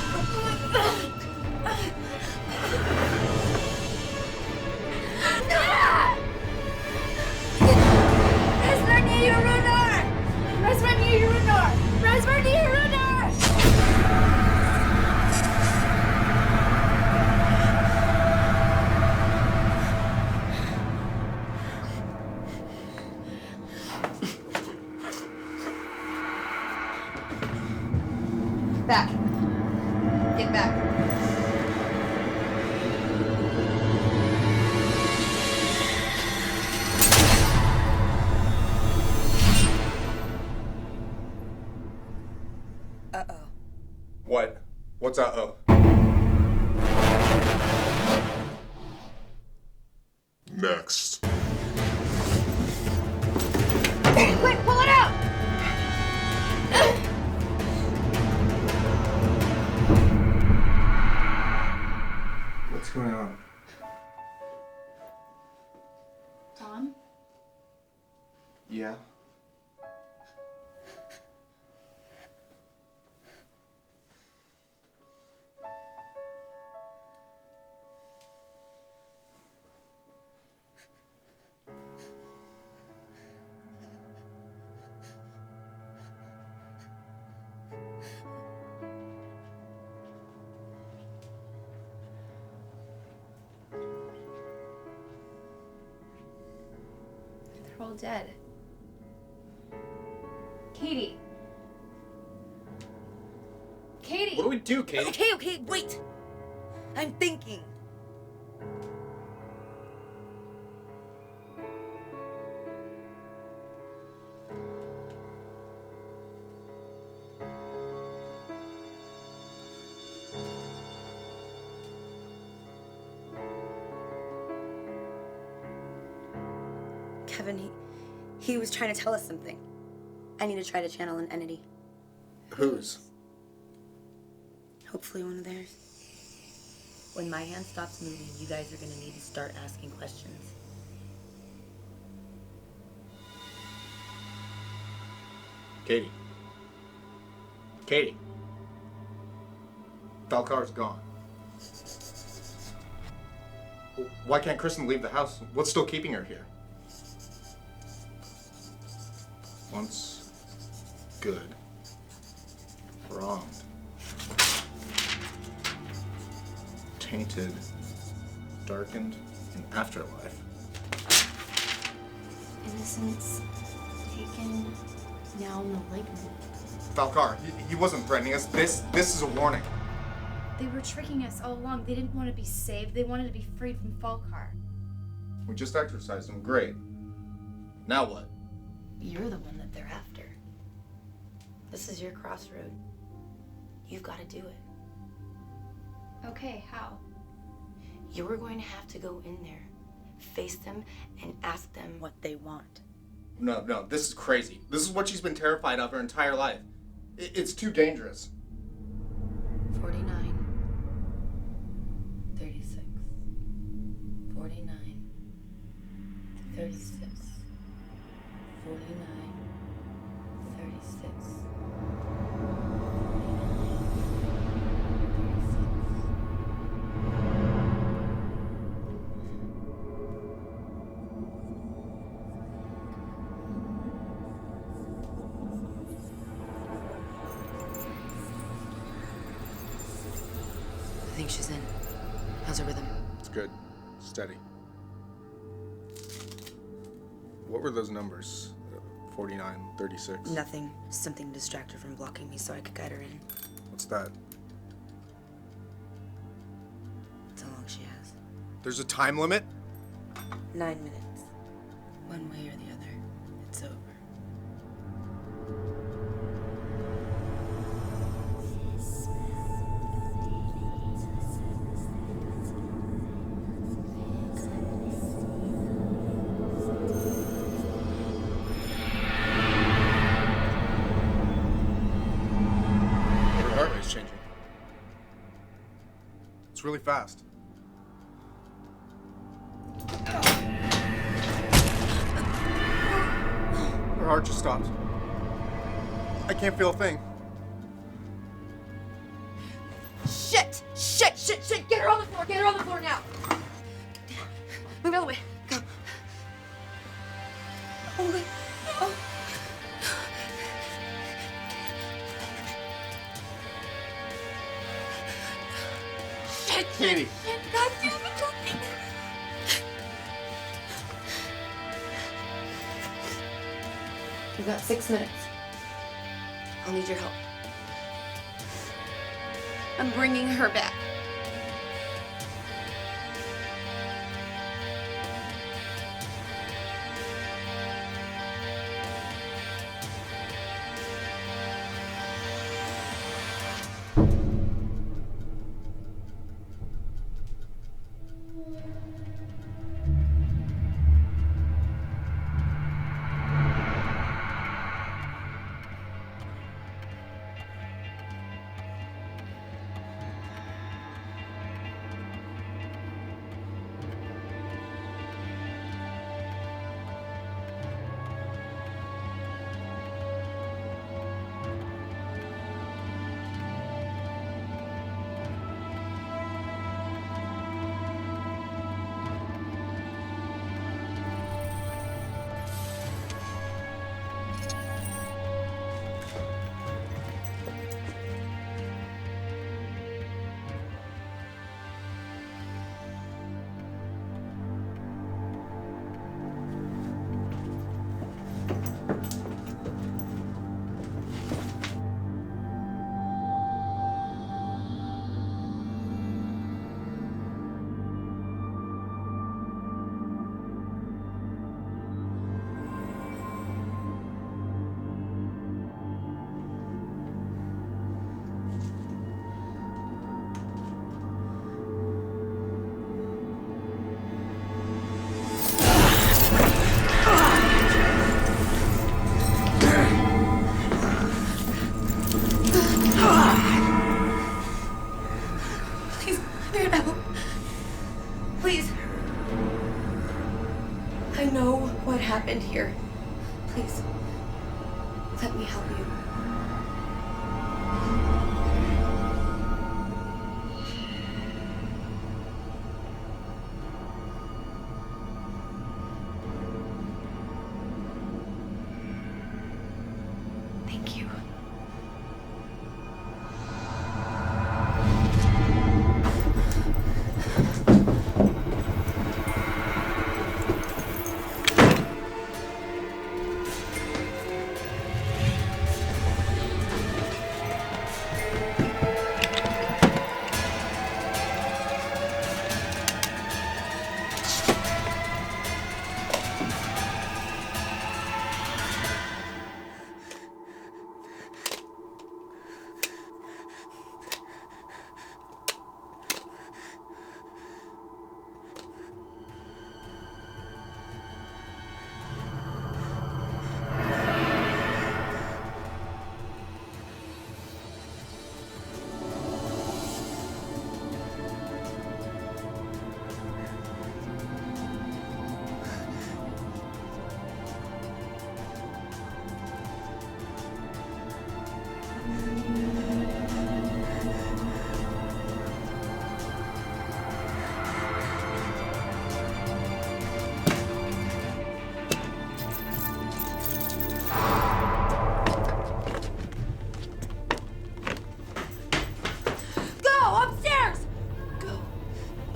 Back. Get back. What's up? Next. Quick, pull it out! What's going on? Tom? Yeah? They're all dead. Katie. Katie! What do we do, Katie? Okay, wait. I'm thinking. Kevin, he was trying to tell us something. I need to try to channel an entity. Whose? Hopefully one of theirs. When my hand stops moving, you guys are gonna need to start asking questions. Katie. Katie. Valkar's gone. Why can't Kristen leave the house? What's still keeping her here? Once good, wronged, tainted, darkened, in afterlife. Innocence taken, now malignant. Valkar, he wasn't threatening us. This is a warning. They were tricking us all along. They didn't want to be saved. They wanted to be freed from Falkar. We just exorcised him. Great. Now what? You're the one that they're after. This is your crossroad. You've got to do it. Okay, how? You're going to have to go in there, face them, and ask them what they want. No, this is crazy. This is what she's been terrified of her entire life. It's too dangerous. 49, 36, 49, 36, 49, 36. I think she's in. How's her rhythm? It's good. Steady. What were those numbers? 49, 36? Nothing. Something to distract her from blocking me so I could guide her in. What's that? That's how long she has. There's a time limit? 9 minutes. One way or the other, it's over. Her heart rate's changing. It's really fast. Her heart just stopped. I can't feel a thing. Shit! Get her on the floor! Get her on the floor now! Move out of the way. Go. Oh, wait. Oh. Shit! Katie. God damn it! You've got 6 minutes. I'll need your help. I'm bringing her back. clear now. Please. I know what happened here. Please, let me help you. Thank you.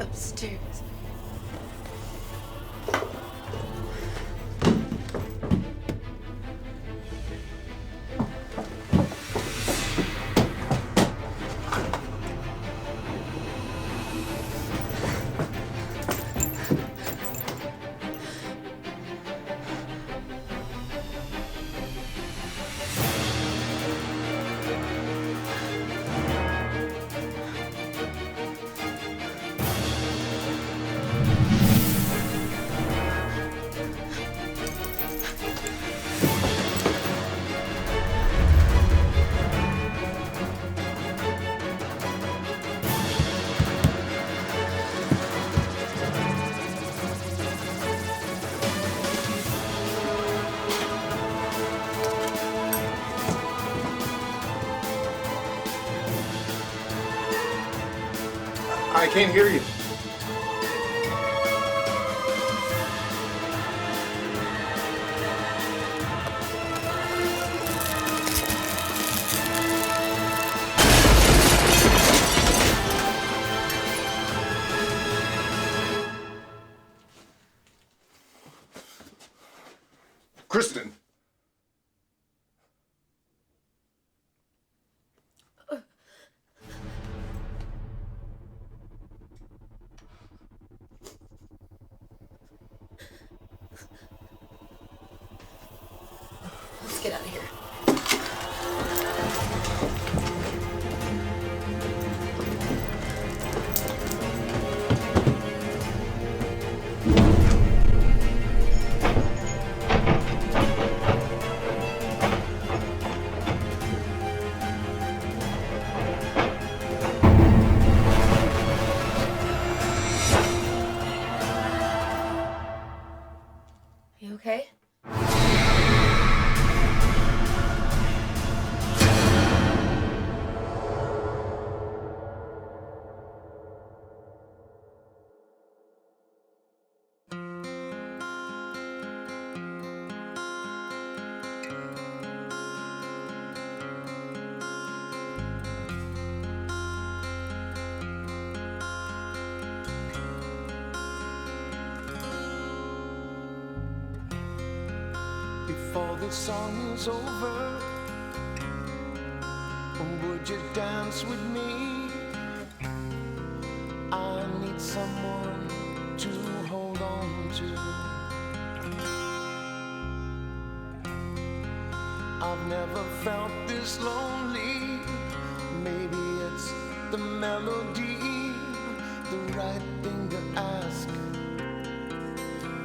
Upstairs. I can't hear you. Kristen. Let's get out of here. You okay? Before this song is over, would you dance with me? I need someone to hold on to. I've never felt this lonely. Maybe it's the melody. The right thing to ask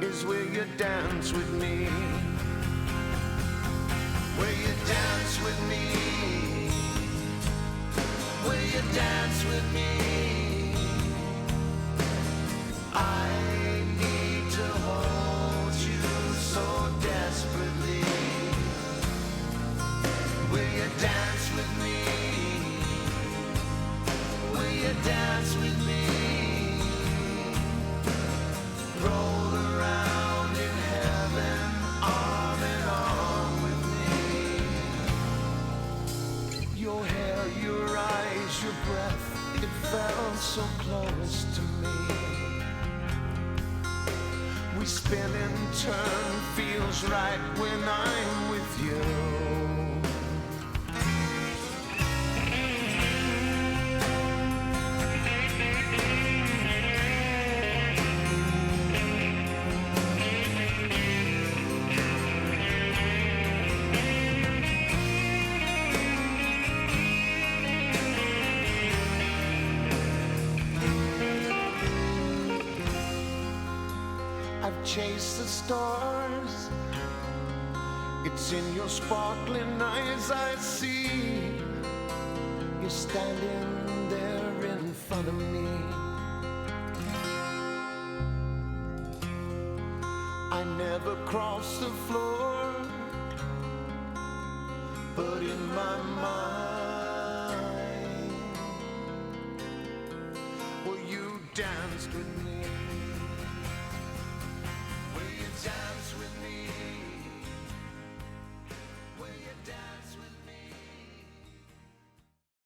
is, will you dance with me? Will you dance with me? Will you dance with me? so close to me. We spin and turn, feels right when I'm with you. I've chased the stars. It's in your sparkling eyes I see. You're standing there in front of me. I never cross the floor, but in my mind, well, you danced with me. Will you dance?